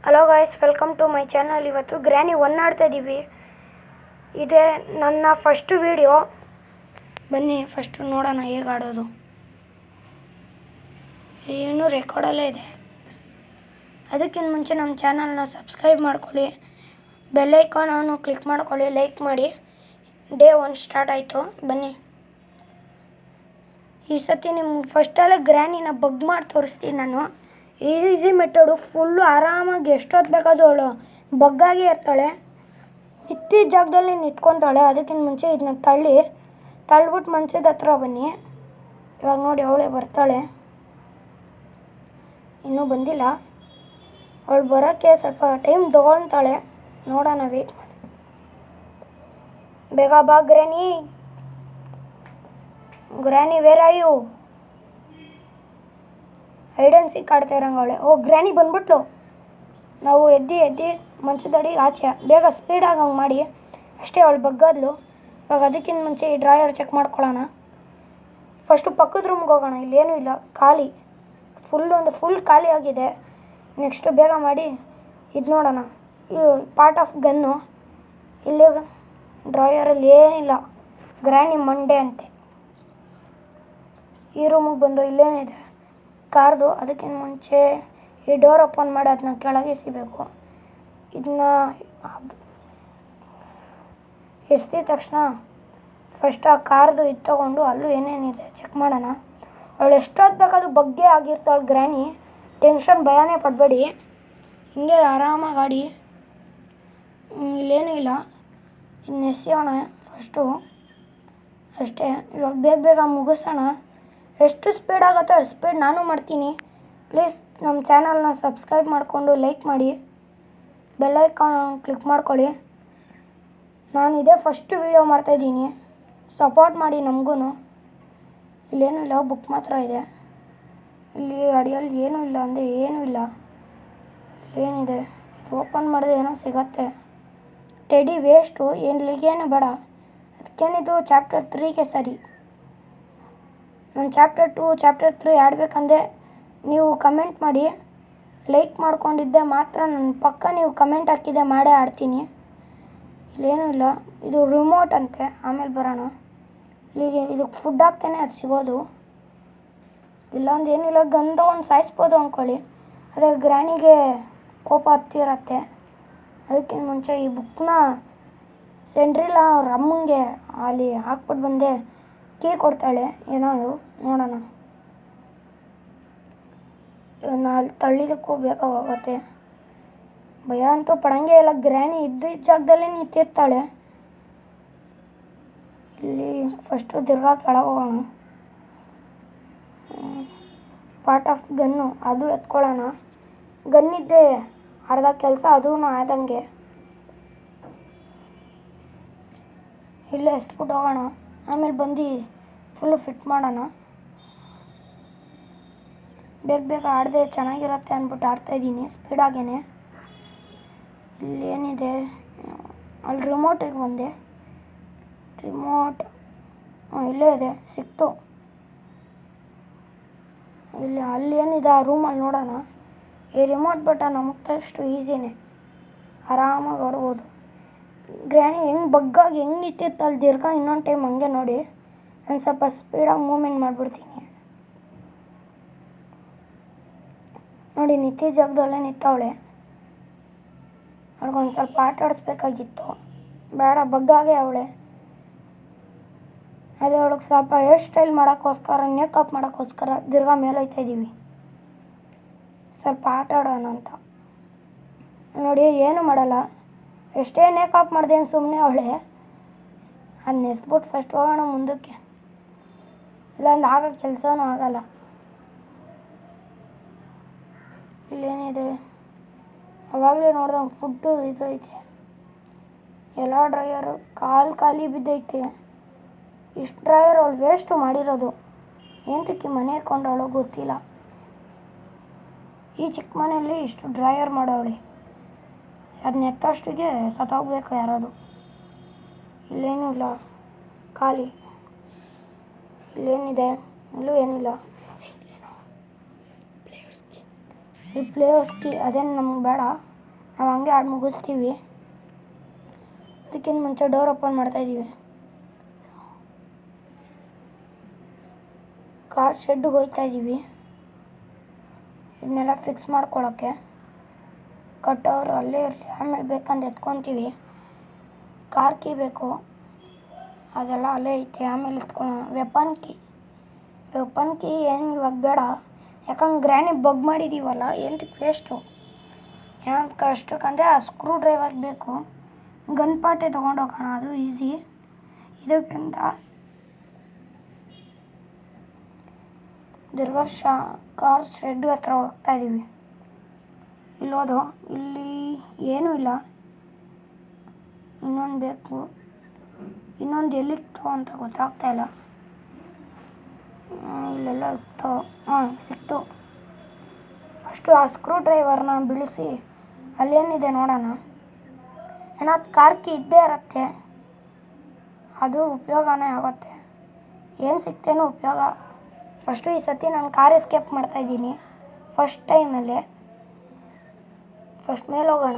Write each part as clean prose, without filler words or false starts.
Hello guys, welcome to my channel. ಇವತ್ತು granny 1 ಆಡ್ತಾ ಇದ್ದೀವಿ. ಇದೇ ನನ್ನ ಫಸ್ಟ್ ವೀಡಿಯೋ. ಬನ್ನಿ ಫಸ್ಟು ನೋಡೋಣ ಹೇಗೆ ಆಡೋದು. ಇನ್ನೂ ರೆಕಾರ್ಡಲ್ಲೇ ಇದೆ. ಅದಕ್ಕಿಂತ ಮುಂಚೆ ನಮ್ಮ ಚಾನಲ್ನ ಸಬ್ಸ್ಕ್ರೈಬ್ ಮಾಡ್ಕೊಳ್ಳಿ, ಬೆಲ್ ಐಕಾನನ್ನು ಕ್ಲಿಕ್ ಮಾಡ್ಕೊಳ್ಳಿ, ಲೈಕ್ ಮಾಡಿ. ಡೇ 1 ಸ್ಟಾರ್ಟ್ ಆಯಿತು. ಬನ್ನಿ ಈ ಸತಿ ನಿಮ್ಗೆ ಫಸ್ಟಲ್ಲೇ ಗ್ರ್ಯಾನಿನ ಬಗ್ ಮಾಡಿ ತೋರಿಸ್ತೀನಿ ನಾನು. Easy method. ಫುಲ್ಲು ಆರಾಮಾಗಿ ಎಷ್ಟೊತ್ತು ಬೇಕಾದರೂ ಅವಳು ಬಗ್ಗಾಗಿ ಇರ್ತಾಳೆ. ನಿಂತಿದ್ದ ಜಾಗದಲ್ಲಿ ನಿಂತ್ಕೊತಾಳೆ. ಅದಕ್ಕಿಂತ ಮುಂಚೆ ಇದನ್ನ ತಳ್ಳಿಬಿಟ್ಟು ಮಂಚದ ಹತ್ರ ಬನ್ನಿ. ಇವಾಗ ನೋಡಿ ಅವಳೇ ಬರ್ತಾಳೆ. ಇನ್ನೂ ಬಂದಿಲ್ಲ. ಅವಳು ಬರೋಕ್ಕೆ ಸ್ವಲ್ಪ ಟೈಮ್ ತೊಗೊಳ್ತಾಳೆ. ನೋಡೋಣ, ವೆಯ್ಟ್ ಮಾಡಿ. ಬೇಗ ಬಾ granny. Granny where are you? Hide and seek ಆಡ್ತಾ ಇರೋಂಗೆ ಅವಳೆ. ಗ್ರ್ಯಾನಿ ಬಂದ್ಬಿಟ್ಲು. ನಾವು ಎದ್ದು ಮಂಚದಡಿಗೆ ಆಚೆ ಬೇಗ ಸ್ಪೀಡಾಗಿ ಹಂಗೆ ಮಾಡಿ. ಅಷ್ಟೇ, ಅವಳು ಬಗ್ಗದ್ಲು. ಇವಾಗ ಅದಕ್ಕಿಂತ ಮುಂಚೆ ಈ ಡ್ರಾಯರ್ ಚೆಕ್ ಮಾಡ್ಕೊಳ್ಳೋಣ. ಫಸ್ಟು ಪಕ್ಕದ ರೂಮ್ಗೆ ಹೋಗೋಣ. ಇಲ್ಲೇನೂ ಇಲ್ಲ, ಖಾಲಿ. ಫುಲ್ ಖಾಲಿ ಆಗಿದೆ. ನೆಕ್ಸ್ಟು ಬೇಗ ಮಾಡಿ ಇದು ನೋಡೋಣ. ಈ ಪಾರ್ಟ್ ಆಫ್ ಗನ್ನು ಇಲ್ಲಿ ಡ್ರಾಯರಲ್ಲಿ ಏನಿಲ್ಲ. ಗ್ರ್ಯಾನಿ ಮಂಡೆ ಅಂತೆ. ಈ ರೂಮಿಗೆ ಬಂದು ಇಲ್ಲೇನಿದೆ ಕಾರ್ದು. ಅದಕ್ಕಿಂತ ಮುಂಚೆ ಈ ಡೋರ್ ಓಪನ್ ಮಾಡಿ ಅದನ್ನ ಕೆಳಗೆ ಎಸಿಬೇಕು. ಇದನ್ನ ಎಸ್ದಿದ ತಕ್ಷಣ ಫಸ್ಟ್ ಆ ಕಾರ್ದು ಇದು ತೊಗೊಂಡು ಅಲ್ಲೂ ಏನೇನಿದೆ ಚೆಕ್ ಮಾಡೋಣ. ಅವಳು ಎಷ್ಟೊತ್ತು ಬೇಕಾದ್ರೂ ಬಗ್ಗೆ ಆಗಿರ್ತಾಳೆ ಗ್ರ್ಯಾನಿ. ಟೆನ್ಷನ್ ಭಯನೇ ಪಡಬೇಡಿ. ಹಿಂಗೆ ಆರಾಮಾಗಿ ಆಡಿ. ಇಲ್ಲೇನೂ ಇಲ್ಲ. ಇನ್ನು ಎಸೆಯೋಣ ಫಸ್ಟು. ಅಷ್ಟೇ, ಇವಾಗ ಬೇಗ ಮುಗಿಸೋಣ. ಎಷ್ಟು ಸ್ಪೀಡ್ ಆಗುತ್ತೋ ಅಷ್ಟು ಸ್ಪೀಡ್ ನಾನು ಮಾಡ್ತೀನಿ. ಪ್ಲೀಸ್ ನಮ್ಮ ಚಾನಲ್ನ ಸಬ್ಸ್ಕ್ರೈಬ್ ಮಾಡಿಕೊಂಡು ಲೈಕ್ ಮಾಡಿ, ಬೆಲ್ ಐಕಾನ್ ಕ್ಲಿಕ್ ಮಾಡ್ಕೊಳ್ಳಿ. ನಾನು ಇದೇ ಫಸ್ಟ್ ವೀಡಿಯೋ ಮಾಡ್ತಾಯಿದ್ದೀನಿ. ಸಪೋರ್ಟ್ ಮಾಡಿ ನಮಗೂ. ಇಲ್ಲೇನೂ ಇಲ್ಲ, ಬುಕ್ ಮಾತ್ರ ಇದೆ. ಇಲ್ಲಿ ಅಡಿಯಲ್ಲಿ ಏನೂ ಇಲ್ಲ ಅಂದರೆ ಏನೂ ಇಲ್ಲ. ಏನಿದೆ ಇದು ಓಪನ್ ಮಾಡಿದ್ರೆ ಏನೋ ಸಿಗತ್ತೆ. ಟೆಡಿ ವೇಸ್ಟು, ಇಲ್ಲಿಗೇನು ಬೇಡ. ಅದಕ್ಕೇನಿದು ಚಾಪ್ಟರ್ 3ಗೆ ಸರಿ. ನಾನು ಚಾಪ್ಟರ್ 2 ಚಾಪ್ಟರ್ 3 ಆಡಬೇಕಂದ್ರೆ ನೀವು ಕಮೆಂಟ್ ಮಾಡಿ. ಲೈಕ್ ಮಾಡ್ಕೊಂಡಿದ್ದೆ ಮಾತ್ರ ನನ್ನ ಪಕ್ಕ ನೀವು ಕಮೆಂಟ್ ಹಾಕಿದ್ದೆ ಮಾಡೇ ಆಡ್ತೀನಿ. ಇಲ್ಲೇನೂ ಇಲ್ಲ. ಇದು ರಿಮೋಟ್ ಅಂತೆ. ಆಮೇಲೆ ಬರೋಣ. ಇಲ್ಲಿಗೆ ಇದಕ್ಕೆ ಫುಡ್ ಹಾಕ್ತೇನೆ ಅದು ಸಿಗೋದು. ಇಲ್ಲಾಂದ್ರೆ ಏನಿಲ್ಲ, ಗನ್ ತೊಗೊಂಡು ಸಾಯಿಸ್ಬೋದು ಅಂದ್ಕೊಳ್ಳಿ. ಅದೇ ಗ್ರ್ಯಾನಿಗೆ ಕೋಪ ಹತ್ತಿರತ್ತೆ. ಅದಕ್ಕಿಂತ ಮುಂಚೆ ಈ ಬುಕ್ನ ಸೆಂಡ್ರಿಲ್ಲ ಅವ್ರ ಅಮ್ಮಂಗೆ ಅಲ್ಲಿ ಹಾಕ್ಬಿಟ್ಟು ಬಂದೆ. ಕೀ ಕೊಡ್ತಾಳೆ ಏನಾದ್ರು ನೋಡೋಣ. ಅಲ್ಲಿ ತಳ್ಳಿದಕ್ಕೂ ಬೇಗ ಹೋಗುತ್ತೆ. ಭಯ ಅಂತೂ ಪಡಂಗೆ ಇಲ್ಲ. ಗ್ರ್ಯಾನಿ ಇದ್ದಿದ್ದ ಜಾಗದಲ್ಲೇ ನಿಂತಿರ್ತಾಳೆ. ಇಲ್ಲಿ ಫಸ್ಟು ತಿರ್ಗಾ ಕೆಳಗೆ ಹೋಗೋಣ. ಪಾರ್ಟ್ ಆಫ್ ಗನ್ನು ಅದು ಎತ್ಕೊಳ್ಳೋಣ. ಗನ್ನಿದ್ದೆ ಅರ್ಧ ಕೆಲಸ ಅದೂ ಆದಂಗೆ. ಇಲ್ಲೇ ಎಸ್ಬಿಟ್ಟು ಹೋಗೋಣ. ಆಮೇಲೆ ಬಂದು ಫುಲ್ಲು ಫಿಟ್ ಮಾಡೋಣ. ಬೇಗ ಆಡದೆ ಚೆನ್ನಾಗಿರುತ್ತೆ ಅಂದ್ಬಿಟ್ಟು ಆಡ್ತಾಯಿದ್ದೀನಿ ಸ್ಪೀಡಾಗೇ. ಇಲ್ಲೇನಿದೆ, ಅಲ್ಲಿ ರಿಮೋಟಿಗೆ ಬಂದೆ. ರಿಮೋಟ್ ಇಲ್ಲೇ ಇದೆ, ಸಿಕ್ತು. ಅಲ್ಲೇನಿದೆ ಆ ರೂಮಲ್ಲಿ ನೋಡೋಣ. ಈ ರಿಮೋಟ್ ಬಟನ್ ನಮಗಷ್ಟು ಈಸಿನೇ, ಆರಾಮಾಗಿ ಆಡ್ಬೋದು. ಗ್ರ್ಯಾನಿ ಹೆಂಗೆ ಬಗ್ಗಾಗಿ ಹೆಂಗೆ ನಿಂತಿರ್ತಾಳೆ ದೀರ್ಘ. ಇನ್ನೊಂದು ಟೈಮ್ ಹಂಗೆ ನೋಡಿ. ನಾನು ಸ್ವಲ್ಪ ಸ್ಪೀಡಾಗಿ ಮೂಮೆಂಟ್ ಮಾಡಿಬಿಡ್ತೀನಿ. ನೋಡಿ, ನಿಂತಿದ್ದ ಜಾಗದಲ್ಲೇ ನಿಂತವಳೆ. ಅವ್ಳಿಗೊಂದು ಸ್ವಲ್ಪ ಆಟ ಆಡಿಸ್ಬೇಕಾಗಿತ್ತು. ಬೇಡ, ಬಗ್ಗಾಗೆ ಅವಳೆ. ಅದೇ ಅವಳಿಗೆ ಸ್ವಲ್ಪ ಹೇರ್ ಸ್ಟೈಲ್ ಮಾಡೋಕ್ಕೋಸ್ಕರ, ಮೇಕಪ್ ಮಾಡೋಕ್ಕೋಸ್ಕರ ದೀರ್ಘ ಮೇಲೈತಾ ಇದ್ದೀವಿ. ಸ್ವಲ್ಪ ಆಟ ಆಡೋಣ ಅಂತ. ನೋಡಿ, ಏನೂ ಮಾಡಲ್ಲ. ಎಷ್ಟೇ ಮೇಕಪ್ ಮಾಡ್ದೇನು ಸುಮ್ಮನೆ ಅವಳೆ. ಅದನ್ನ ಎಸ್ಬಿಟ್ಟು ಫಸ್ಟ್ ಹೋಗೋಣ ಮುಂದಕ್ಕೆ. ಇಲ್ಲಾಂದ್ರೆ ಆಗೋ ಕೆಲಸನೂ ಆಗಲ್ಲ. ಇಲ್ಲೇನಿದೆ, ಅವಾಗಲೇ ನೋಡ್ದಂಗೆ ಫುಡ್ಡು ಇದೈತೆ. ಎಲ್ಲ ಡ್ರೈಯರು ಖಾಲಿ ಬಿದ್ದೈತೆ. ಇಷ್ಟು ಡ್ರೈಯರ್ ಅವಳು ವೇಸ್ಟು ಮಾಡಿರೋದು. ಏನಕ್ಕೆ ಮನೆ ಕೊಂಡವಳೋ ಗೊತ್ತಿಲ್ಲ. ಈ ಚಿಕ್ಕ ಮನೆಯಲ್ಲಿ ಇಷ್ಟು ಡ್ರೈಯರ್ ಮಾಡೋವಳೆ. ಅದನ್ನ ಎತ್ತೋಷ್ಟಿಗೆ ಸತ್ತೋಗ್ಬೇಕು ಯಾರಾದ್ರು. ಇಲ್ಲೇನೂ ಇಲ್ಲ, ಖಾಲಿ. ಇಲ್ಲೇನಿದೆ, ಇಲ್ಲೂ ಏನಿಲ್ಲ. ಈ ಪ್ಲೇಯರ್ಸ್ ಕೀ ಅದೇನು ನಮ್ಗೆ ಬೇಡ. ನಾವು ಹಂಗೆ ಆಡಿ ಮುಗಿಸ್ತೀವಿ. ಅದಕ್ಕಿಂತ ಮುಂಚೆ ಡೋರ್ ಓಪನ್ ಮಾಡ್ತಾಯಿದ್ದೀವಿ. ಕಾರ್ ಶೆಡ್ಗೆ ಹೋಗ್ತಾಯಿದ್ದೀವಿ. ಇದನ್ನೆಲ್ಲ ಫಿಕ್ಸ್ ಮಾಡ್ಕೊಳ್ಳೋಕ್ಕೆ. ಕಟ್ಟೋರು ಅಲ್ಲೇ ಇರಲಿ, ಆಮೇಲೆ ಬೇಕಂದ್ರೆ ಎತ್ಕೊತೀವಿ. ಕಾರ್ ಕೀ ಬೇಕು, ಅದೆಲ್ಲ ಅಲ್ಲೇ ಐತೆ, ಆಮೇಲೆ ಎತ್ಕೊಳ್ಳೋಣ. ವೆಪನ್ ಕೀ ಏನು ಇವಾಗ ಬೇಡ, ಯಾಕಂದ್ರೆ ಗ್ರ್ಯಾನಿ ಬಗ್ ಮಾಡಿದ್ದೀವಲ್ಲ, ಎಂತಕ್ಕೆ ವೇಸ್ಟು. ಏನಂತ ಅಷ್ಟಕ್ಕಂದರೆ ಆ ಸ್ಕ್ರೂ ಡ್ರೈವರ್ ಬೇಕು. ಗನ್ ಪಾರ್ಟೇ ತೊಗೊಂಡೋಗೋಣ, ಅದು ಈಸಿ. ಇದಕ್ಕಿಂತ ಕಾರ್ ಶೆಡ್ ಹತ್ರ ಹೋಗ್ತಾಯಿದ್ದೀವಿ. ಇಲ್ಲೋದು, ಇಲ್ಲಿ ಏನೂ ಇಲ್ಲ. ಇನ್ನೊಂದು ಬೇಕು. ಇನ್ನೊಂದು ಎಲ್ಲಿತ್ತು ಅಂತ ಗೊತ್ತಾಗ್ತಾಯಿಲ್ಲ. ಇಲ್ಲೆಲ್ಲ ಇತ್ತು. ಸಿಕ್ತು. ಫಸ್ಟು ಆ ಸ್ಕ್ರೂ ಡ್ರೈವರ್ನ ಬಿಡಿಸಿ ಅಲ್ಲೇನಿದೆ ನೋಡೋಣ. ಏನಾದ್ರು ಕಾರ್ ಕೀ ಇದ್ದೇ ಇರುತ್ತೆ, ಅದು ಉಪಯೋಗನೇ ಆಗುತ್ತೆ. ಏನು ಸಿಗ್ತೇನೋ ಉಪಯೋಗ. ಫಸ್ಟು ಈ ಸತಿ ನಾನು ಕಾರ್ ಎಸ್ಕೇಪ್ ಮಾಡ್ತಾಯಿದ್ದೀನಿ ಫಸ್ಟ್ ಟೈಮಲ್ಲೇ. ಫಸ್ಟ್ ಮೇಲೆ ಹೋಗೋಣ,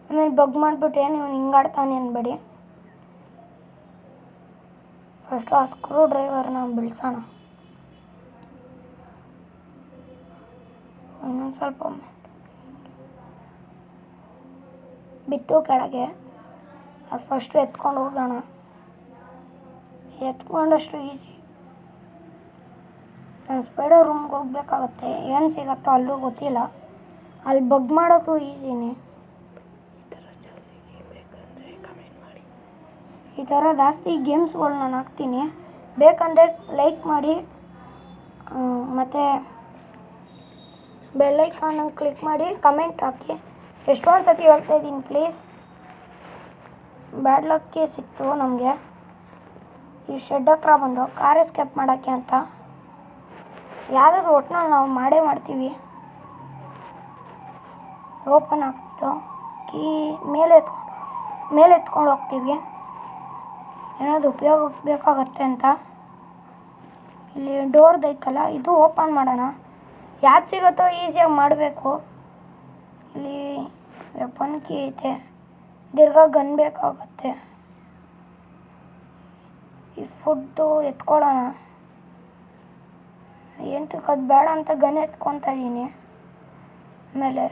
ಆಮೇಲೆ ಬಗ್ ಮಾಡಿಬಿಟ್ಟು ಏನು ಇವನು ಹಿಂಗಾಡ್ತಾನೆ ಅನ್ಬೇಡಿ. ಫಸ್ಟು ಆ ಸ್ಕ್ರೂ ಡ್ರೈವರ್ನ ಬಿಡಿಸೋಣ. ಇನ್ನೊಂದು ಸ್ವಲ್ಪ ಬಿತ್ತು ಕೆಳಗೆ. ಅದು ಫಸ್ಟು ಎತ್ಕೊಂಡು ಹೋಗೋಣ. ಎತ್ಕೊಂಡಷ್ಟು ಈಸಿ. ನಾನು ಸ್ಪೈಡರ್ ರೂಮ್ಗೆ ಹೋಗ್ಬೇಕಾಗತ್ತೆ. ಏನು ಸಿಗತ್ತೋ ಅಲ್ಲೂ ಗೊತ್ತಿಲ್ಲ. ಅಲ್ಲಿ ಬಗ್ ಮಾಡೋದು ಈಸಿನೇ. ಈ ಥರ ಜಾಸ್ತಿ ಗೇಮ್ಸ್ಗಳು ನಾನು ಹಾಕ್ತೀನಿ. ಬೇಕಂದರೆ ಲೈಕ್ ಮಾಡಿ, ಮತ್ತು ಬೆಲ್ಲೈಕಾನನ್ನು ಕ್ಲಿಕ್ ಮಾಡಿ ಕಮೆಂಟ್ ಹಾಕಿ. ಎಷ್ಟೊಂದು ಸತಿ ಹೇಳ್ತಾಯಿದ್ದೀನಿ ಪ್ಲೀಸ್. ಬ್ಯಾಡ್ ಲಕ್ಕೇ ಸಿಕ್ತು ನಮಗೆ ಈ ಶೆಡ್ ಹತ್ರ ಬಂದು ಕಾರ್ ಎಸ್ಕೇಪ್ ಮಾಡೋಕ್ಕೆ ಅಂತ. ಯಾವುದಾದ್ರು ಒಟ್ಟಿನಲ್ಲಿ ನಾವು ಮಾಡೇ ಮಾಡ್ತೀವಿ. ಓಪನ್ ಆಗ್ತು. ಕೀ ಮೇಲೆ ಎತ್ಕೊಂಡು ಹೋಗ್ತೀವಿ, ಏನಾದ್ರು ಉಪಯೋಗಕ್ಕೆ ಬೇಕಾಗತ್ತೆ ಅಂತ. ಇಲ್ಲಿ ಡೋರ್ದೈತಲ್ಲ, ಇದು ಓಪನ್ ಮಾಡೋಣ. ಯಾವ್ದು ಸಿಗುತ್ತೋ ಈಸಿಯಾಗಿ ಮಾಡಬೇಕು. ಇಲ್ಲಿ ವೆಪನ್ ಕೀ ಐತೆ, ಗನ್ ಬೇಕಾಗತ್ತೆ. ಈ ಫುಡ್ಡು ಎತ್ಕೊಳ್ಳೋಣ. ಎಂತಕ್ಕೆ ಅದು ಬೇಡ ಅಂತ ಗನ್ ಎತ್ಕೊತಾ ಇದ್ದೀನಿ. ಆಮೇಲೆ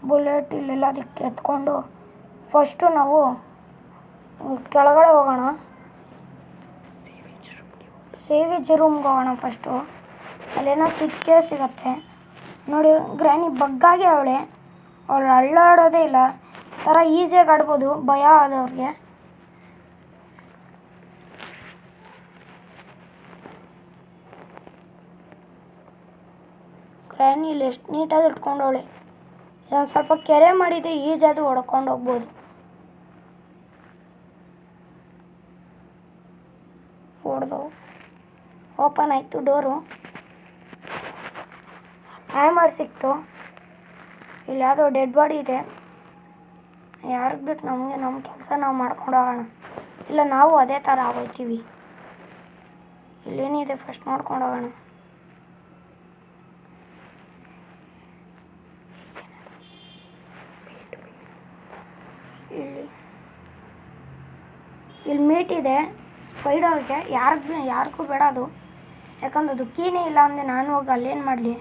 ಬುಲೆಟ್ ಇಲ್ಲೆಲ್ಲ ಅದಕ್ಕೆ ಎತ್ಕೊಂಡು ಫಸ್ಟು ನಾವು ಕೆಳಗಡೆ ಹೋಗೋಣ. ಸೇವಿಜ್ ರೂಮ್ಗೆ ಹೋಗೋಣ ಫಸ್ಟು. ಅಲ್ಲೇನೋ ಸಿಕ್ಕೇ ಸಿಗತ್ತೆ ನೋಡಿ. ಗ್ರ್ಯಾನಿ ಬಗ್ಗಾಗಿ ಅವಳು ಅಳ್ಳಾಡೋದೇ ಇಲ್ಲ. ಈ ಥರ ಈಸಿಯಾಗಿ ಆಡ್ಬೋದು ಭಯ ಆದವ್ರಿಗೆ. ಗ್ರ್ಯಾನಿ ಇಲ್ಲಿ ಎಷ್ಟು ನೀಟಾಗಿ ಇಟ್ಕೊಂಡವಳೆ. ಇದೊಂದು ಸ್ವಲ್ಪ ಕೆರೆ ಮಾಡಿದೆ, ಈಜಾದು ಹೊಡ್ಕೊಂಡು ಹೋಗ್ಬೋದು. ಹೊಡೆದು ಓಪನ್ ಆಯಿತು ಡೋರು. ಹ್ಯಾಮರ್ ಸಿಕ್ತು. ಇಲ್ಲಿ ಯಾವುದೋ ಡೆಡ್ ಬಾಡಿ ಇದೆ. ಯಾರಿಗೆ ಬೇಕು ನಮಗೆ, ನಮ್ಮ ಕೆಲಸ ನಾವು ಮಾಡ್ಕೊಂಡು ಹೋಗೋಣ. ಇಲ್ಲ ನಾವು ಅದೇ ಥರ ಆಗೋಯ್ತೀವಿ. ಇಲ್ಲೇನಿದೆ ಫಸ್ಟ್ ನೋಡ್ಕೊಂಡು ಹೋಗೋಣ. ಇಲ್ಲಿ ಮೀಟ್ ಇದೆ ಸ್ಪೈಡರ್ಗೆ. ಯಾರಿಗೂ ಬೇಡ ಅದು, ಯಾಕಂದ್ರೆ ಅದು ಕೀನೇ ಇಲ್ಲ ಅಂದರೆ ನಾನು ಹೋಗಿ ಅಲ್ಲೇನು ಮಾಡಲಿ.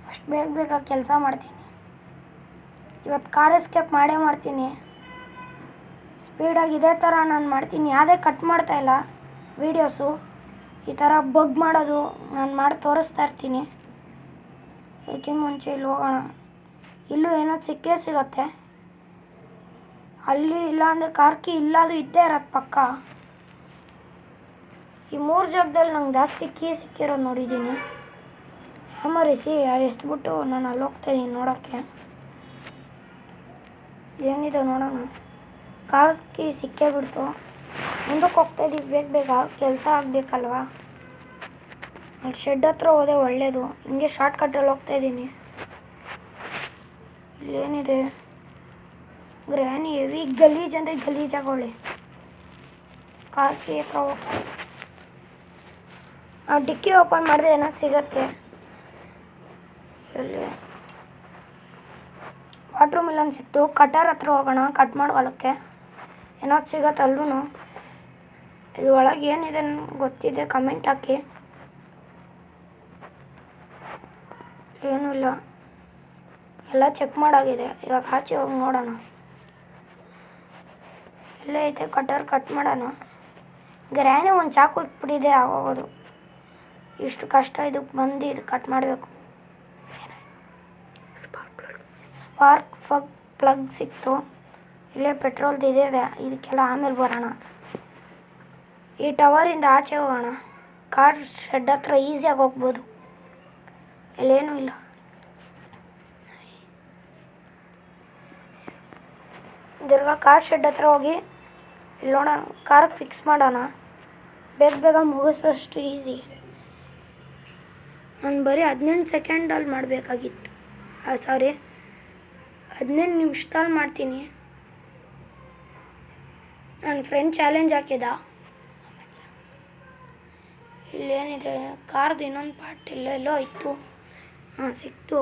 ಫಸ್ಟ್ ಬೇಗ ಕೆಲಸ ಮಾಡ್ತೀನಿ. ಇವತ್ತು ಕಾರ್ ಎಸ್ಕೇಪ್ ಮಾಡೇ ಮಾಡ್ತೀನಿ. ಸ್ಪೀಡಾಗಿ ಇದೇ ಥರ ನಾನು ಮಾಡ್ತೀನಿ. ಯಾವುದೇ ಕಟ್ ಮಾಡ್ತಾಯಿಲ್ಲ ವೀಡಿಯೋಸು. ಈ ಥರ ಬಗ್ ಮಾಡೋದು ನಾನು ಮಾಡಿ ತೋರಿಸ್ತಾ ಇರ್ತೀನಿ. ಅದಕ್ಕಿಂತ ಮುಂಚೆ ಇಲ್ಲಿ ಹೋಗೋಣ. ಇಲ್ಲೂ ಏನಾದ್ರು ಸಿಕ್ಕೇ ಸಿಗುತ್ತೆ. ಅಲ್ಲಿ ಇಲ್ಲ ಅಂದರೆ ಕಾರ್ ಕೀ ಇಲ್ಲದು ಇದ್ದೇ ಇರೋದು ಪಕ್ಕ. ಈ 3 ಜಾಗದಲ್ಲಿ ನಂಗೆ ಜಾಸ್ತಿ ಕೀ ಸಿಕ್ಕಿರೋದು ನೋಡಿದ್ದೀನಿ. ಹ್ಯಾಮರಿಸಿ ಎಸ್ಬಿಟ್ಟು ನಾನು ಅಲ್ಲಿ ಹೋಗ್ತಾಯಿದ್ದೀನಿ ನೋಡೋಕ್ಕೆ ಏನಿದೆ ನೋಡೋಣ. ಕಾರ್ ಕೀ ಸಿಕ್ಕೇ ಬಿಡ್ತು. ಮುಂದಕ್ಕೆ ಹೋಗ್ತಾಯಿದ್ದೀವಿ ಬೇಗ ಕೆಲಸ ಆಗಬೇಕಲ್ವಾ. ಅಲ್ಲಿ ಶೆಡ್ ಹತ್ರ ಹೋದೆ ಒಳ್ಳೆಯದು. ಹಿಂಗೆ ಶಾರ್ಟ್ ಕಟ್ಟಲ್ಲಿ ಹೋಗ್ತಾಯಿದ್ದೀನಿ. ಇಲ್ಲೇನಿದೆ, ಗ್ರ್ಯಾನಿ ಹೆವಿ ಗಲೀಜ್ ಅಂದರೆ ಗಲೀಜಾಗೋಳೆ. ಕಾರ್ ಕೀ ಹತ್ರ ಹೋಗ್ತಾ ಡಿಕ್ಕಿ ಓಪನ್ ಮಾಡಿದ್ರೆ ಏನಾದ್ರು ಸಿಗತ್ತೆ. ಇಲ್ಲಿ ವಾಟ್ರ್ ಮಿಲನ್ ಸಿಕ್ತು. ಕಟರ್ ಹತ್ರ ಹೋಗೋಣ, ಕಟ್ ಮಾಡೋಕ್ಕೆ ಏನಾದ್ರು ಸಿಗತ್ತೆ ಅಲ್ಲೂ. ಇದು ಒಳಗೆ ಏನಿದೆ ಗೊತ್ತಿದೆ ಕಮೆಂಟ್ ಹಾಕಿ. ಏನೂ ಇಲ್ಲ, ಎಲ್ಲ ಚೆಕ್ ಮಾಡಾಗಿದೆ. ಇವಾಗ ಆಚೆ ಹೋಗಿ ನೋಡೋಣ ಎಲ್ಲೇ ಐತೆ ಕಟರ್. ಕಟ್ ಮಾಡೋಣ. ಗ್ರ್ಯಾನಿ ಒಂದು ಚಾಕು ಇಟ್ಬಿಟ್ಟಿದೆ ಆಗೋಗೋದು. ಇಷ್ಟು ಕಷ್ಟ ಇದಕ್ಕೆ ಬಂದು ಇದು ಕಟ್ ಮಾಡಬೇಕು. ಸ್ಪಾರ್ಕ್ ಪ್ಲಗ್ ಸಿಕ್ತು. ಇಲ್ಲೇ ಪೆಟ್ರೋಲ್ದು ಇದೆ, ಇದಕ್ಕೆಲ್ಲ ಆಮೇಲೆ ಬರೋಣ. ಈ ಟವರಿಂದ ಆಚೆ ಹೋಗೋಣ. ಕಾರ್ ಶೆಡ್ ಹತ್ರ ಈಸಿಯಾಗಿ ಹೋಗ್ಬೋದು, ಇಲ್ಲೇನೂ ಇಲ್ಲ. ತಿರ್ಗಾ ಕಾರ್ ಶೆಡ್ ಹತ್ರ ಹೋಗಿ ಇಲ್ಲಿ ನೋಡೋಣ, ಕಾರ್ಗೆ ಫಿಕ್ಸ್ ಮಾಡೋಣ. ಬೇಗ ಮುಗಿಸೋಷ್ಟು ಈಸಿ. ನಾನು ಬರೀ 18 ಸೆಕೆಂಡಲ್ಲಿ ಮಾಡಬೇಕಾಗಿತ್ತು. 15 ನಿಮಿಷದಲ್ಲಿ ಮಾಡ್ತೀನಿ. ನನ್ನ ಫ್ರೆಂಡ್ ಚಾಲೆಂಜ್ ಹಾಕಿದ. ಇಲ್ಲೇನಿದೆ ಕಾರ್ದು ಇನ್ನೊಂದು ಪಾರ್ಟ್ ಎಲ್ಲೆಲ್ಲೋ ಇತ್ತು. ಸಿಕ್ತು.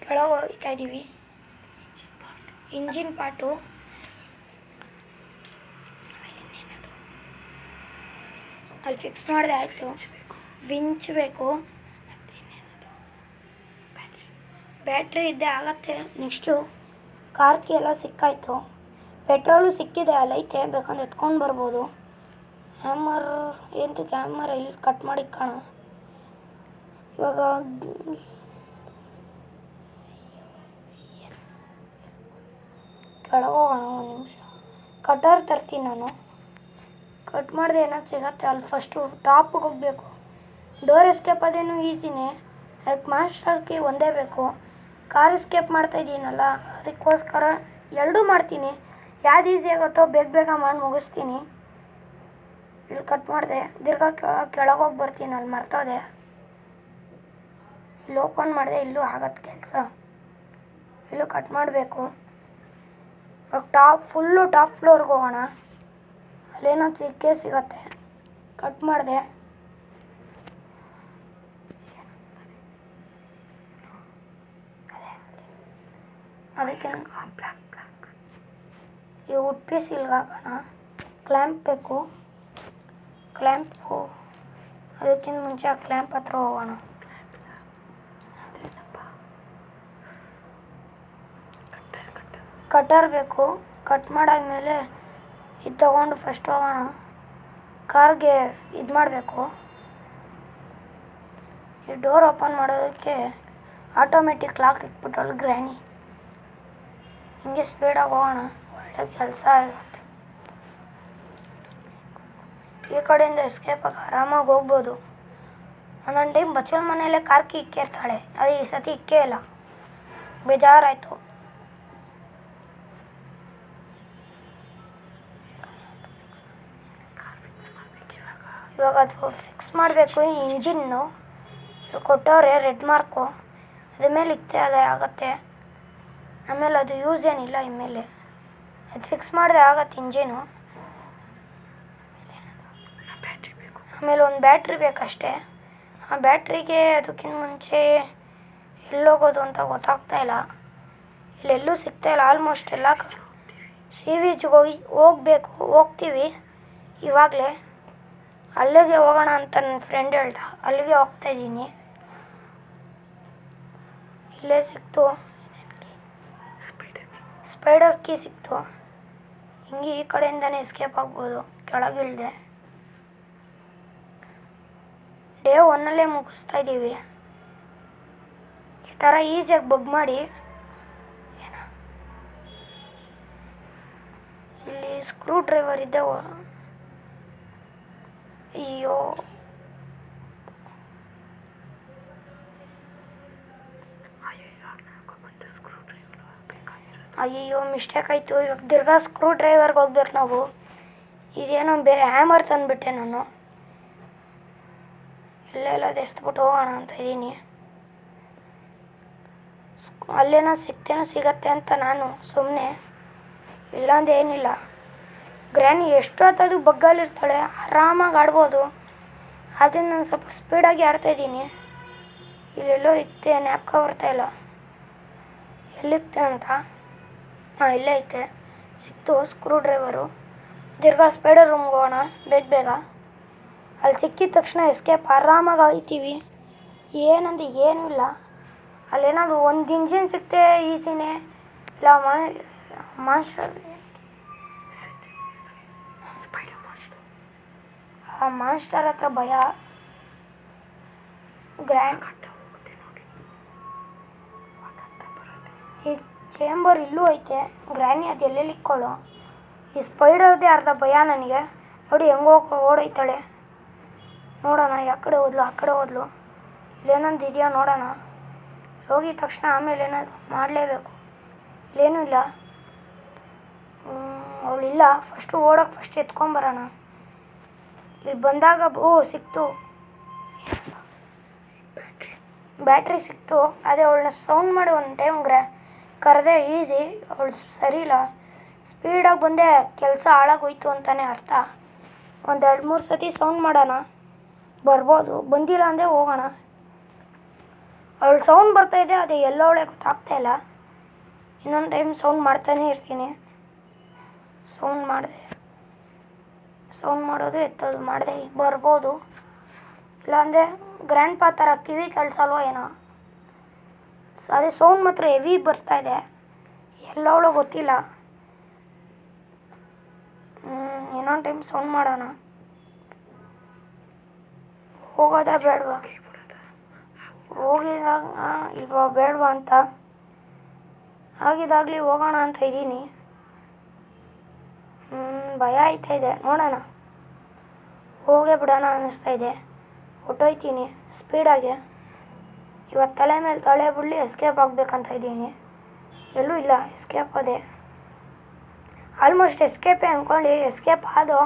ಕೆಳಗೆ ಹೋಗ್ತಾ ಇದ್ದೀವಿ. ಇಂಜಿನ್ ಪಾರ್ಟು ಅಲ್ಲಿ ಫಿಕ್ಸ್ ಮಾಡಿದೆ, ಆಯಿತು. ವಿಂಚ್ ಬೇಕು, ಬ್ಯಾಟ್ರಿ ಇದ್ದೇ ಆಗತ್ತೆ. ನೆಕ್ಸ್ಟು ಕಾರ್ ಕೀ ಎಲ್ಲ ಸಿಕ್ಕಾಯಿತು. ಪೆಟ್ರೋಲು ಸಿಕ್ಕಿದೆ, ಅಲ್ಲೈತೆ, ಬೇಕಂದ್ರೆ ಎತ್ಕೊಂಡು ಬರ್ಬೋದು. ಹ್ಯಾಮರ್ ಏನು ಕ್ಯಾಮರ ಇಲ್ಲಿ ಕಟ್ ಮಾಡಿ ಕಾಣ. ಇವಾಗ ಕೆಳಗೆ ಹೋಗೋಣ. ಒಂದು ನಿಮಿಷ ಕಟರ್ ತರ್ತೀನಿ ನಾನು. ಕಟ್ ಮಾಡಿದೆ ಏನಾದ್ರು ಸಿಗತ್ತೆ ಅಲ್ಲಿ. ಫಸ್ಟು ಟಾಪಿಗೆ ಹೋಗಬೇಕು. ಡೋರ್ ಎಸ್ಕೇಪ್ ಅದೇನು ಈಸಿನೇ, ಅದಕ್ಕೆ ಮಾಸ್ಟರ್ ಕೀ ಒಂದೇ ಬೇಕು. ಕಾರ್ ಎಸ್ಕೇಪ್ ಮಾಡ್ತಾಯಿದ್ದೀನಲ್ಲ, ಅದಕ್ಕೋಸ್ಕರ ಎರಡೂ ಮಾಡ್ತೀನಿ. ಯಾವ್ದು ಈಸಿ ಆಗುತ್ತೋ ಬೇಗ ಮಾಡಿ ಮುಗಿಸ್ತೀನಿ. ಇಲ್ಲಿ ಕಟ್ ಮಾಡಿದೆ. ತಿರ್ಗಾ ಕೆಳಗೆ ಹೋಗಿ ಬರ್ತೀನಿ, ಅಲ್ಲಿ ಮರ್ತೋದೆ. ಇಲ್ಲಿ ಓಪನ್ ಮಾಡಿದೆ, ಇಲ್ಲೂ ಆಗತ್ತೆ ಕೆಲಸ. ಇಲ್ಲೂ ಕಟ್ ಮಾಡಬೇಕು. ಇವಾಗ ಫುಲ್ಲು ಟಾಪ್ ಫ್ಲೋರ್ಗೆ ಹೋಗೋಣ. ಅಲ್ಲೇನೋ ಸಿಗತ್ತೆ. ಕಟ್ ಮಾಡಿದೆ. ಅದಕ್ಕೆ ಈ ವುಡ್ ಪೀಸ್ ಇಲ್ಲಿಗೆ ಹಾಕೋಣ. ಕ್ಲ್ಯಾಂಪ್ ಬೇಕು. ಕ್ಲ್ಯಾಂಪು ಅದಕ್ಕಿಂತ ಮುಂಚೆ ಆ ಕ್ಲ್ಯಾಂಪ್ ಹತ್ರ ಹೋಗೋಣ. ಕಟರ್ ಬೇಕು. ಕಟ್ ಮಾಡಾದ್ಮೇಲೆ ಇದು ತೊಗೊಂಡು ಫಸ್ಟ್ ಹೋಗೋಣ. ಕಾರ್ಗೆ ಇದು ಮಾಡಬೇಕು. ಈ ಡೋರ್ ಓಪನ್ ಮಾಡೋದಕ್ಕೆ ಆಟೋಮೆಟಿಕ್ ಲಾಕ್ ಇಟ್ಬಿಟ್ರಲ್ಲ ಗ್ರ್ಯಾನಿ. ಹಿಂಗೆ ಸ್ಪೀಡಾಗಿ ಹೋಗೋಣ, ಒಳ್ಳೆ ಕೆಲಸ ಆಗುತ್ತೆ. ಈ ಕಡೆಯಿಂದ ಎಸ್ಕೇಪ್ ಆಗಿ ಆರಾಮಾಗಿ ಹೋಗ್ಬೋದು. ಒಂದೊಂದು ಟೈಮ್ ಬಚ್ಚಲ ಮನೆಯಲ್ಲೇ ಕಾರ್ ಕೀ ಇಕ್ಕಿರ್ತಾಳೆ, ಅದು ಈ ಸತಿ ಇಕ್ಕೇ ಇಲ್ಲ, ಬೇಜಾರಾಯಿತು. ಇವಾಗ ಅದು ಫಿಕ್ಸ್ ಮಾಡಬೇಕು. ಇಂಜಿನ್ನು ಕೊಟ್ಟವ್ರೆ ರೆಡ್ ಮಾರ್ಕು, ಅದ್ರ ಮೇಲೆ ಇಕ್ತೆ ಅದೇ ಆಗುತ್ತೆ. ಆಮೇಲೆ ಅದು ಯೂಸ್ ಏನಿಲ್ಲ ಇನ್ಮೇಲೆ. ಅದು ಫಿಕ್ಸ್ ಮಾಡಿದೆ ಆಗತ್ತೆ ಇಂಜಿನು. ಆಮೇಲೆ ಒಂದು ಬ್ಯಾಟ್ರಿ ಬೇಕಷ್ಟೇ. ಆ ಬ್ಯಾಟ್ರಿಗೆ ಅದಕ್ಕಿಂತ ಮುಂಚೆ ಎಲ್ಲೋಗೋದು ಅಂತ ಗೊತ್ತಾಗ್ತಾಯಿಲ್ಲ. ಇಲ್ಲೆಲ್ಲೂ ಸಿಗ್ತಾಯಿಲ್ಲ. ಆಲ್ಮೋಸ್ಟ್ ಎಲ್ಲ ಸಿ ಬೀಚ್ಗೆ ಹೋಗ್ತೀವಿ ಇವಾಗಲೇ. ಅಲ್ಲಿಗೆ ಹೋಗೋಣ ಅಂತ ನನ್ನ ಫ್ರೆಂಡ್ ಹೇಳ್ದ, ಅಲ್ಲಿಗೆ ಹೋಗ್ತಾಯಿದ್ದೀನಿ. ಇಲ್ಲೇ ಸಿಕ್ತು, ಸ್ಪೈಡರ್ ಕೀ ಸಿಕ್ತು. ಹಿಂಗೆ ಈ ಕಡೆಯಿಂದನೇ ಎಸ್ಕೇಪ್ ಆಗ್ಬೋದು. ಕೆಳಗಿಳಿದೆ. ಡೇ 1 ಮುಗಿಸ್ತಾ ಇದ್ದೀವಿ. ಈ ಥರ ಈಸಿಯಾಗಿ ಬಗ್ ಮಾಡಿ. ಇಲ್ಲಿ ಸ್ಕ್ರೂ ಡ್ರೈವರ್ ಇದೆ. ಅಯ್ಯೋ ಮಿಸ್ಟೇಕ್ ಆಯಿತು. ಇವಾಗ ತಿರ್ಗಾ ಸ್ಕ್ರೂ ಡ್ರೈವರ್ಗೆ ಹೋಗ್ಬೇಕು ನಾವು. ಇದೇನೋ ಬೇರೆ ಹ್ಯಾಮರ್ ತಂದುಬಿಟ್ಟೆ ನಾನು. ಇಲ್ಲೆಲ್ಲ ಎಸ್ಬಿಟ್ಟು ಹೋಗೋಣ ಅಂತ ಇದ್ದೀನಿ. ಅಲ್ಲೇನೋ ಸಿಗತ್ತೆ ಅಂತ ನಾನು ಸುಮ್ಮನೆ, ಇಲ್ಲಾಂದ್ರೆ ಏನಿಲ್ಲ. ಗ್ರ್ಯಾನಿ ಎಷ್ಟೊತ್ತದು ಬಗ್ಗಲ್ಲಿರ್ತಾಳೆ, ಆರಾಮಾಗಿ ಆಡ್ಬೋದು. ಅದನ್ನು ನಾನು ಸ್ವಲ್ಪ ಸ್ಪೀಡಾಗಿ ಆಡ್ತಾಯಿದ್ದೀನಿ. ಇಲ್ಲೆಲ್ಲೋ ಇತ್ತೆ ಜ್ಞಾಪಕ ಬರ್ತಾಯಿಲ್ಲ ಎಲ್ಲಿತ್ತೆ ಅಂತ. ಹಾಂ ಇಲ್ಲೇ ಐತೆ, ಸಿಕ್ತು ಸ್ಕ್ರೂ ಡ್ರೈವರು. ತಿರ್ಗಾ ಸ್ಪೈಡರ್ ರೂಮ್ಗೆ ಹೋಗೋಣ ಬೇಗ. ಅಲ್ಲಿ ಸಿಕ್ಕಿದ ತಕ್ಷಣ ಎಸ್ಕೇಪ್ ಆರಾಮಾಗಿ ಆಗ್ತೀವಿ. ಏನಂದ್ರೆ ಏನೂ ಇಲ್ಲ. ಅಲ್ಲೇನಾದ್ರು ಒಂದು ಇಂಜಿನ್ ಸಿಕ್ತೆ ಈಸಿನೇ, ಇಲ್ಲ ಮಾಸ್ಟರ್ ಆ ಮಾಸ್ಟರ್ ಹತ್ರ ಭಯ. ಗ್ರ್ಯಾಂಡ್ ಈ ಚೇಂಬರ್ ಇಲ್ಲೂ ಐತೆ. ಗ್ರ್ಯಾನಿ ಅದು ಎಲ್ಲೆಲ್ಲಿ ಇಕ್ಕೊಳ್ಳೋ. ಈ ಸ್ಪೈಡರ್ದೇ ಅರ್ಧ ಭಯ ನನಗೆ. ನೋಡಿ ಹೆಂಗೋ ಓಡೈತಾಳೆ. ನೋಡೋಣ ಆ ಕಡೆ ಹೋದ್ಲು. ಇಲ್ಲೇನೊಂದು ಇದೆಯಾ ನೋಡೋಣ. ಹೋಗಿದ ತಕ್ಷಣ ಆಮೇಲೆ ಏನಾದ್ರು ಮಾಡಲೇಬೇಕು. ಇಲ್ಲೇನೂ ಇಲ್ಲ. ಅವಳಿಲ್ಲ. ಫಸ್ಟ್ ಎತ್ಕೊಂಬರೋಣ. ಇಲ್ಲಿ ಬಂದಾಗ ಸಿಕ್ತು, ಬ್ಯಾಟ್ರಿ ಸಿಕ್ತು. ಅದೇ ಅವಳನ್ನ ಸೌಂಡ್ ಮಾಡಿ ಒಂದು ಟೈಮ್ ಕರೆದೆ ಈಸಿ. ಅವಳು ಸರಿ ಇಲ್ಲ, ಸ್ಪೀಡಾಗಿ ಬಂದೆ ಕೆಲಸ ಹಾಳಾಗೋಯ್ತು ಅಂತಲೇ ಅರ್ಥ. ಒಂದು 2-3 ಸತಿ ಸೌಂಡ್ ಮಾಡೋಣ, ಬರ್ಬೋದು. ಬಂದಿಲ್ಲ ಅಂದರೆ ಹೋಗೋಣ. ಅವಳು ಸೌಂಡ್ ಬರ್ತಾಯಿದೆ, ಅದು ಎಲ್ಲವಳೆ ಗೊತ್ತಾಗ್ತಾಯಿಲ್ಲ. ಇನ್ನೊಂದು ಟೈಮ್ ಸೌಂಡ್ ಮಾಡ್ತಾನೇ ಇರ್ತೀನಿ. ಸೌಂಡ್ ಮಾಡೋದು ಎತ್ತೋದು ಮಾಡಿದೆ ಬರ್ಬೋದು. ಇಲ್ಲಾಂದರೆ ಗ್ರ್ಯಾಂಡ್ ಪಾ ಥರ ಕಿವಿ ಕೇಳಿಸಲ್ವೋ ಏನೋ. ಅದೇ ಸೌಂಡ್ ಮಾತ್ರ ಹೆವಿ ಬರ್ತಾಯಿದೆ, ಎಲ್ಲವಳೋ ಗೊತ್ತಿಲ್ಲ. ಇನ್ನೊಂದು ಟೈಮ್ ಸೌಂಡ್ ಮಾಡೋಣ. ಹೋಗೋದಾ ಬೇಡವಾ, ಹೋಗಿದಾಗ ಇಲ್ವಾ ಬೇಡವಾ ಅಂತ. ಆಗಿದಾಗಲಿ ಹೋಗೋಣ ಅಂತ ಇದ್ದೀನಿ. ಭಯ ಆಯ್ತಾಯಿದೆ. ನೋಡೋಣ, ಹೋಗೇ ಬಿಡೋಣ ಅನ್ನಿಸ್ತಾಯಿದೆ. ಹೊಟ್ಟೋಯ್ತೀನಿ ಸ್ಪೀಡಾಗಿ. ಇವತ್ತು ತಲೆ ಮೇಲೆ ತಲೆ ಬಿಡಲಿ ಎಸ್ಕೇಪ್ ಆಗಬೇಕಂತ ಇದ್ದೀನಿ. ಎಲ್ಲೂ ಇಲ್ಲ ಎಸ್ಕೇಪ್. ಅದೇ ಆಲ್ಮೋಸ್ಟ್ ಎಸ್ಕೇಪೇ ಅಂದ್ಕೊಂಡು ಎಸ್ಕೇಪ್ ಆದೋ.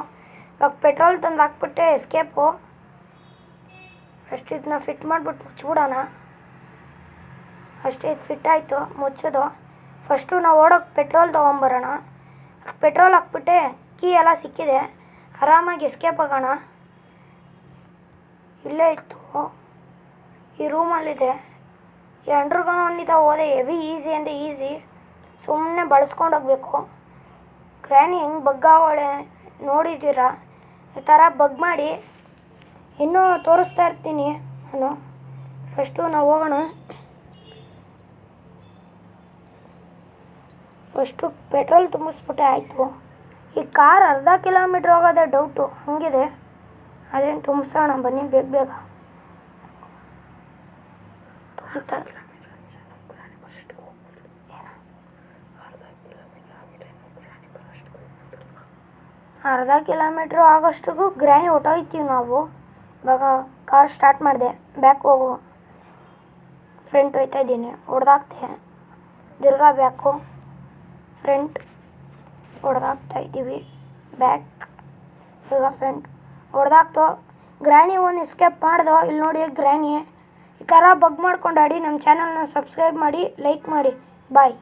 ಇವಾಗ ಪೆಟ್ರೋಲ್ ತಂದು ಹಾಕ್ಬಿಟ್ಟೆ ಎಸ್ಕೇಪು. ಫಸ್ಟ್ ಇದನ್ನ ಫಿಟ್ ಮಾಡಿಬಿಟ್ಟು ಮುಚ್ಚಿಬಿಡೋಣ. ಅಷ್ಟೇ, ಇದು ಫಿಟ್ ಆಯಿತು, ಮುಚ್ಚೋದು. ಫಸ್ಟು ನಾವು ಓಡೋಕ್ಕೆ ಪೆಟ್ರೋಲ್ ತೊಗೊಂಬರೋಣ. ಪೆಟ್ರೋಲ್ ಹಾಕ್ಬಿಟ್ಟೆ ಕೀ ಎಲ್ಲ ಸಿಕ್ಕಿದೆ, ಆರಾಮಾಗಿ ಎಸ್ಕೇಪ್ ಆಗೋಣ. ಇಲ್ಲೇ ಇತ್ತು, ಈ ರೂಮಲ್ಲಿದೆ. ಈ ಅಂಡರ್ಗ್ರೌಂಡಿಂದ ಹೋದೆ ಹೆವಿ ಈಸಿ ಅಂದರೆ ಈಸಿ. ಸುಮ್ಮನೆ ಬಳಸ್ಕೊಂಡು ಹೋಗಬೇಕು. ಗ್ರ್ಯಾನಿ ಹೆಂಗೆ ಬಗ್ಗಾವಳೆ ನೋಡಿದ್ದೀರಾ? ಈ ಥರ ಬಗ್ ಮಾಡಿ ಇನ್ನೂ ತೋರಿಸ್ತಾ ಇರ್ತೀನಿ ನಾನು. ಫಸ್ಟು ನಾವು ಹೋಗೋಣ. ಫಸ್ಟು ಪೆಟ್ರೋಲ್ ತುಂಬಿಸ್ಬಿಟ್ಟೆ ಆಯಿತು. ಈ ಕಾರ್ ಅರ್ಧ ಕಿಲೋಮೀಟ್ರ್ ಹೋಗೋದೇ ಡೌಟು, ಹಂಗಿದೆ. ಅದೇನು ತುಂಬಿಸೋಣ ಬನ್ನಿ ಬೇಗ. ಅರ್ಧ ಕಿಲೋಮೀಟ್ರ್ ಆಗೋಷ್ಟಿಗೂ ಗ್ರ್ಯಾನಿ ಹೊಟ್ಟೋಗ್ತೀವಿ ನಾವು. ಇವಾಗ ಕಾರ್ ಸ್ಟಾರ್ಟ್ ಮಾಡಿದೆ, ಬ್ಯಾಕ್ ಹೋಗು. ಫ್ರಂಟ್ ಹೋಯ್ತಾ ಇದ್ದೀನಿ, ಹೊಡೆದಾಕ್ತೆ. ತಿರ್ಗಾ ಬ್ಯಾಕು, ಫ್ರಂಟ್ ಹೊಡೆದಾಕ್ತಾ ಇದ್ದೀವಿ. ಬ್ಯಾಕ್, ತಿರ್ಗಾ ಫ್ರಂಟ್ ಹೊಡೆದಾಕ್ತು. ಗ್ರ್ಯಾನಿ ಒಂದು ಎಸ್ಕೇಪ್ ಮಾಡ್ದೋ. ಇಲ್ಲಿ ನೋಡಿ ಗ್ರ್ಯಾನಿ. ಈ ಥರ ಬಗ್ ಮಾಡ್ಕೊಂಡು ಆಡಿ. ನಮ್ಮ ಚಾನಲ್ನ ಸಬ್ಸ್ಕ್ರೈಬ್ ಮಾಡಿ, ಲೈಕ್ ಮಾಡಿ. ಬಾಯ್.